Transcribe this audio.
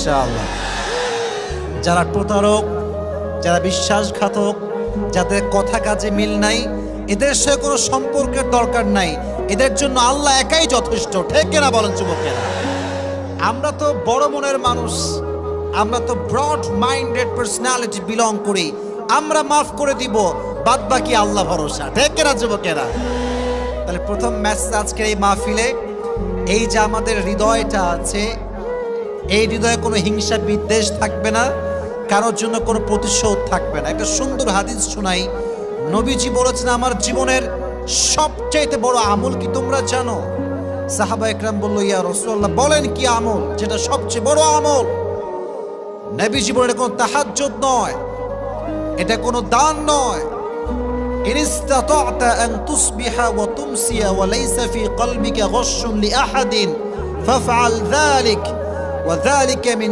ইনশাআল্লাহ। যারা প্রতারক, যারা বিশ্বাসঘাতক, যাদের কথা কাজে মিল নাই, এদের সাথে কোনো সম্পর্কের দরকার নাই, এদের জন্য আল্লাহ একাই যথেষ্ট। ঠিক কিনা বলেন যুবকেরা? আমরা তো বড় মনের মানুষ, আমরা তো ব্রড মাইন্ডেড পার্সোনালিটি বিলং করি, আমরা মাফ করে দিব, বাদ বাকি আল্লাহ ভরসা। ঠিক কিনা যুবকেরা? তাহলে প্রথম মেসেজ আজকের এই মাহফিলে, এই যে আমাদের হৃদয়টা আছে, এই হৃদয়ে কোনো হিংসা বিদ্বেষ থাকবে না, কারোর জন্য কোনো প্রতিশোধ থাকবে না। একটা সুন্দর হাদিস শোনাই। নবীজি বলেছেন, আমার জীবনের সবচেয়ে বড় আমল কি তোমরা জানো? সাহাবা একরাম বলল, ইয়া রাসূলুল্লাহ, বলেন কি আমল যেটা সবচেয়ে বড় আমল? নবীজি বলেন, এটা কোনো তাহাজ্জুদ নয়, এটা কোনো দান নয়। ইন ইসতাতা'তা আন তুসবিহা ওয়া তুমসিয়া ওয়া লাইসা ফি কলবিকা গাশশুন লিআহাদিন ফাফআল যালিক ওয়া যালিকা মিন